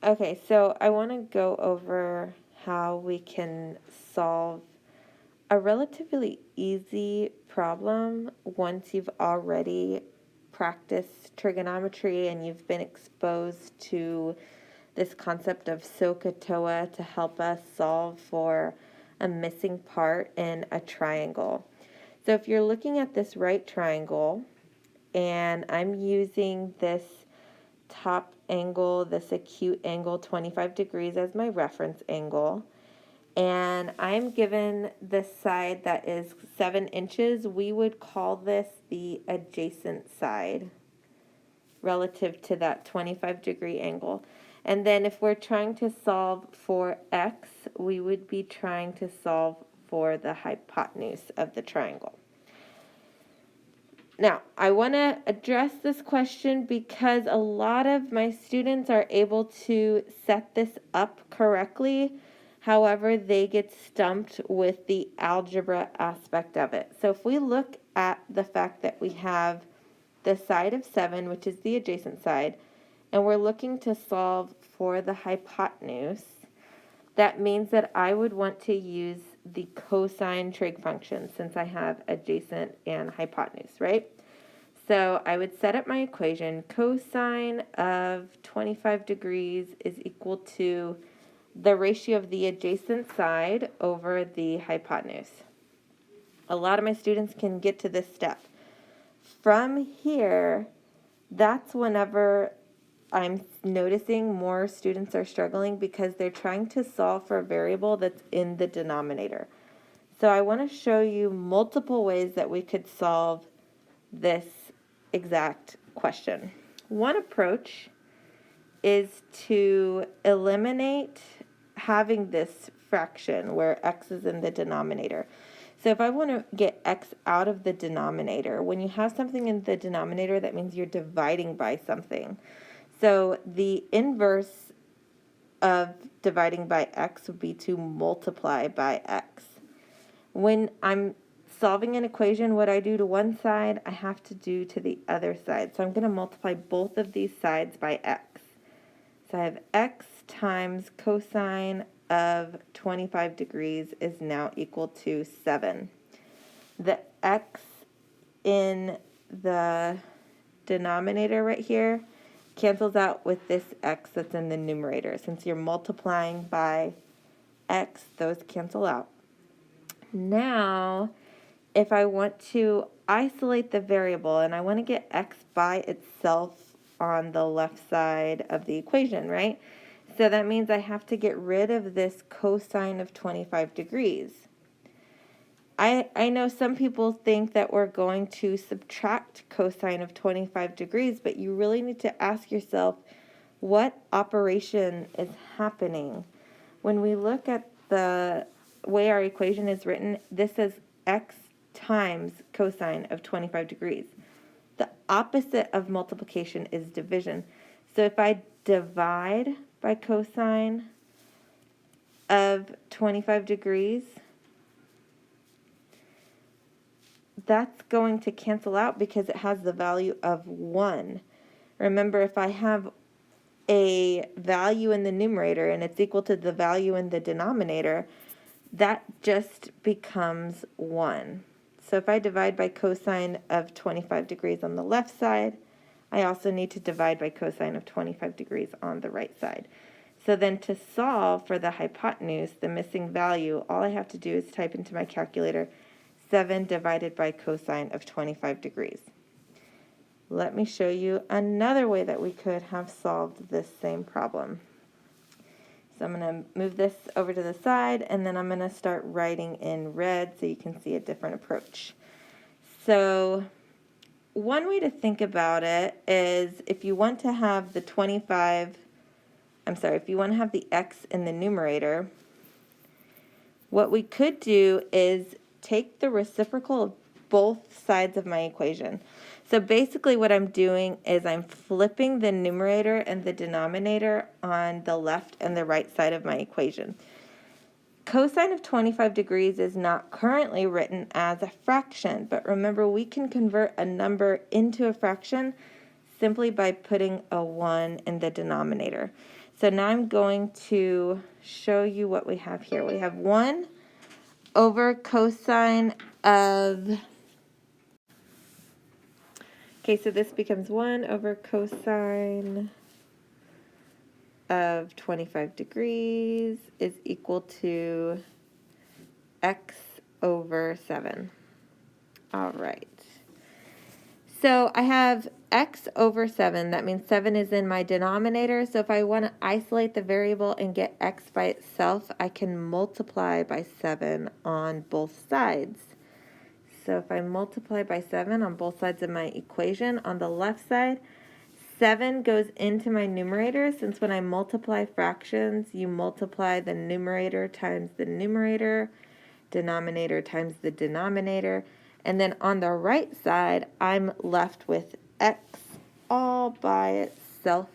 Okay, so I want to go over how we can solve a relatively easy problem once you've already practiced trigonometry and you've been exposed to this concept of SOHCAHTOA to help us solve for a missing part in a triangle. So if you're looking at this right triangle, and I'm using this top angle, this acute angle 25 degrees as my reference angle, and I'm given this side that is 7 inches, we would call this the adjacent side relative to that 25 degree angle. And then if we're trying to solve for x, we would be trying to solve for the hypotenuse of the triangle. Now, I want to address this question because a lot of my students are able to set this up correctly. However, they get stumped with the algebra aspect of it. So if we look at the fact that we have the side of 7, which is the adjacent side, and we're looking to solve for the hypotenuse, that means that I would want to use the cosine trig function since I have adjacent and hypotenuse, right? So I would set up my equation. Cosine of 25 degrees is equal to the ratio of the adjacent side over the hypotenuse. A lot of my students can get to this step. From here, that's whenever I'm noticing more students are struggling because they're trying to solve for a variable that's in the denominator. So I want to show you multiple ways that we could solve this exact question. One approach is to eliminate having this fraction where x is in the denominator. So if I want to get x out of the denominator, when you have something in the denominator, that means you're dividing by something. So the inverse of dividing by x would be to multiply by x. When I'm solving an equation, what I do to one side, I have to do to the other side. So I'm going to multiply both of these sides by x. So I have x times cosine of 25 degrees is now equal to 7. The x in the denominator right here cancels out with this x that's in the numerator. Since you're multiplying by x, those cancel out. Now, if I want to isolate the variable and I want to get x by itself on the left side of the equation, right? So that means I have to get rid of this cosine of 25 degrees. I know some people think that we're going to subtract cosine of 25 degrees, but you really need to ask yourself what operation is happening. When we look at the way our equation is written, this is x times cosine of 25 degrees. The opposite of multiplication is division. So if I divide by cosine of 25 degrees, that's going to cancel out because it has the value of 1. Remember, if I have a value in the numerator and it's equal to the value in the denominator, that just becomes 1. So if I divide by cosine of 25 degrees on the left side, I also need to divide by cosine of 25 degrees on the right side. So then to solve for the hypotenuse, the missing value, all I have to do is type into my calculator 7 divided by cosine of 25 degrees. Let me show you another way that we could have solved this same problem. So I'm going to move this over to the side, and then I'm going to start writing in red so you can see a different approach. So one way to think about it is if you want to have the if you want to have the x in the numerator, what we could do is take the reciprocal of both sides of my equation. So basically what I'm doing is I'm flipping the numerator and the denominator on the left and the right side of my equation. Cosine of 25 degrees is not currently written as a fraction, but remember we can convert a number into a fraction simply by putting a 1 in the denominator. So now I'm going to show you what we have here. We have 1 over cosine of, okay, so this becomes 1 over cosine of 25 degrees is equal to x over 7. All right. So I have x over 7. That means 7 is in my denominator. So if I want to isolate the variable and get x by itself, I can multiply by 7 on both sides. So if I multiply by 7 on both sides of my equation, on the left side, 7 goes into my numerator. Since when I multiply fractions, you multiply the numerator times the numerator, denominator times the denominator. And then on the right side, I'm left with x all by itself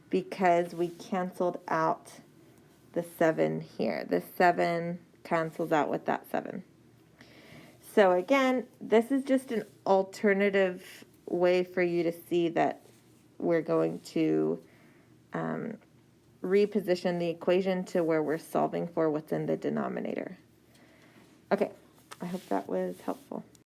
because we canceled out the 7 here. The 7 cancels out with that 7. So again, this is just an alternative way for you to see that we're going to reposition the equation to where we're solving for what's in the denominator. Okay, I hope that was helpful.